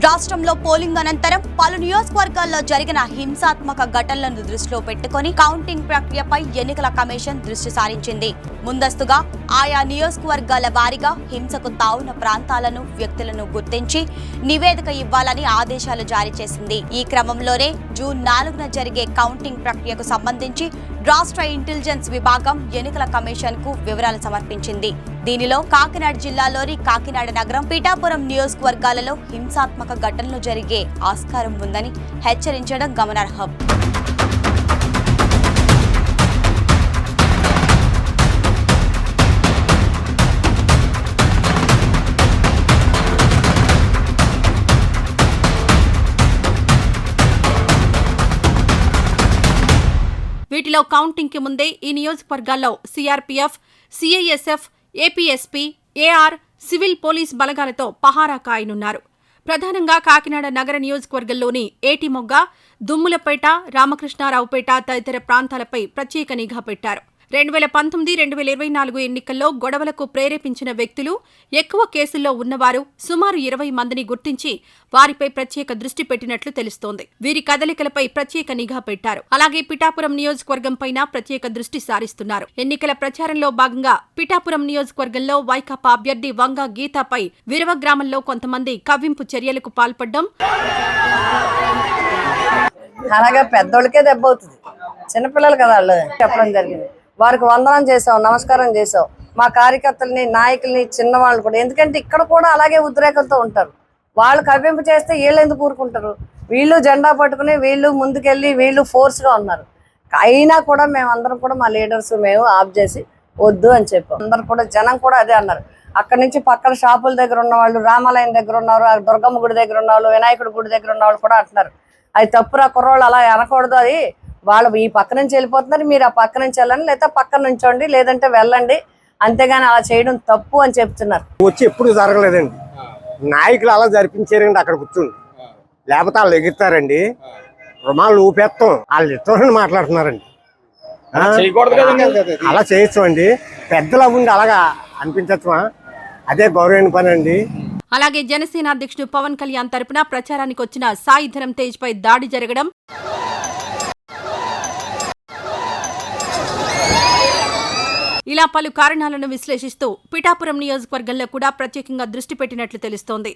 రాష్ట్రంలో పోలింగ్ అనంతరం పలు నియోజకవర్గాల్లో జరిగిన హింసాత్మక ఘటనలను దృష్టిలో పెట్టుకుని కౌంటింగ్ ప్రక్రియపై ఎన్నికల కమిషన్ దృష్టి సారించింది. ముందస్తుగా ఆయా నియోజకవర్గాల వారీగా హింసకు తావున్న ప్రాంతాలను, వ్యక్తులను గుర్తించి నివేదిక ఇవ్వాలని ఆదేశాలు జారీ చేసింది. ఈ క్రమంలోనే జూన్ 4న జరిగే కౌంటింగ్ ప్రక్రియకు సంబంధించి రాష్ట్ర ఇంటెలిజెన్స్ విభాగం ఎన్నికల కమిషన్ కు వివరాలు సమర్పించింది. దీనిలో కాకినాడ జిల్లాలోని కాకినాడ నగరం, పిఠాపురం నియోజకవర్గాలలో హింసాత్మక ఘటనలు జరిగే ఆస్కారం ఉందని హెచ్చరించడం గమనార్హం. వీటిలో కౌంటింగ్ కి ముందే ఈ నియోజకవర్గాల్లో CRPF, CISF, APSP, AR, civil police బలగాలతో పహారా కాయనున్నారు. ప్రధానంగా కాకినాడ నగర నియోజకవర్గంలోని ఏటిమొగ్గ, దుమ్ములపేట, రామకృష్ణారావుపేట తదితర ప్రాంతాలపై ప్రత్యేక నిఘా పెట్టారు. 2019-2024 ఎన్నికల్లో గొడవలకు ప్రేరేపించిన వ్యక్తులు, ఎక్కువ కేసుల్లో ఉన్నవారు సుమారు 20 మందిని గుర్తించి వారిపై ప్రత్యేక దృష్టి పెట్టినట్లు తెలుస్తోంది. వీరి కదలికలపై ప్రత్యేక నిఘా పెట్టారు. అలాగే పిఠాపురం నియోజకవర్గంపైన ప్రత్యేక దృష్టి సారిస్తున్నారు. ఎన్నికల ప్రచారంలో భాగంగా పిఠాపురం నియోజకవర్గంలో వైకాపా అభ్యర్థి వంగ గీతాపై విరవ గ్రామంలో కొంతమంది కవ్వింపు చర్యలకు పాల్పడ్డం, అలాగే పెద్దోళ్ళకే దెబ్బ అవుతుంది. చిన్నపిల్లలు కదా వాళ్ళు చెప్పడం జరిగింది. వారికి వందనం చేసాం, నమస్కారం చేసాం. మా కార్యకర్తలని, నాయకుల్ని, చిన్నవాళ్ళు కూడా, ఎందుకంటే ఇక్కడ కూడా అలాగే ఉద్రేకంతో ఉంటారు. వాళ్ళు కవ్వింపు చేస్తే వీళ్ళు ఎందుకు ఊరుకుంటారు? వీళ్ళు జెండా పట్టుకుని వీళ్ళు ముందుకెళ్ళి వీళ్ళు ఫోర్స్గా ఉన్నారు. అయినా కూడా మేమందరం కూడా మా లీడర్స్ మేము ఆఫ్ చేసి వద్దు అని చెప్పాం. అందరు కూడా జనం కూడా అదే అన్నారు. అక్కడి నుంచి పక్కన షాపుల దగ్గర ఉన్న వాళ్ళు, రామాలయం దగ్గర ఉన్నారు, దుర్గమ్మ గుడి దగ్గర ఉన్న వాళ్ళు, వినాయకుడి గుడి దగ్గర ఉన్న వాళ్ళు కూడా అంటున్నారు అది తప్పురా, కుర్రోళ్ళు అలా అనకూడదు, అది వాళ్ళు ఈ పక్క నుంచి వెళ్ళిపోతున్నారు, మీరు ఆ పక్క నుంచి వెళ్ళండి, లేదా పక్కన నుంచోండి, లేదంటే వెళ్ళండి, అంతేగాని అలా చేయడం తప్పు అని చెప్తున్నారు. వచ్చి ఎప్పుడు జరగలేదండి. నాయకులు అలా జరిపించారండి అక్కడ కూర్చుండి, లేకపోతే వాళ్ళు ఎగురుతారండి, రుమాలు ఊపేస్తాం, వాళ్ళు ఇష్టం మాట్లాడుతున్నారండి. అలా చేయొచ్చు అండి, పెద్దలు అవ్వండి, అలాగా అనిపించచ్చమా? అదే గౌరవమైన పని అండి. అలాగే జనసేన అధ్యక్షుడు పవన్ కళ్యాణ్ తరపున ప్రచారానికి వచ్చిన సాయి ధరమ్ తేజ్ పై దాడి జరగడం, ఇలా పలు కారణాలను విశ్లేషిస్తూ పిఠాపురం నియోజకవర్గంలో కూడా ప్రత్యేకంగా దృష్టి పెట్టినట్లు తెలుస్తోంది.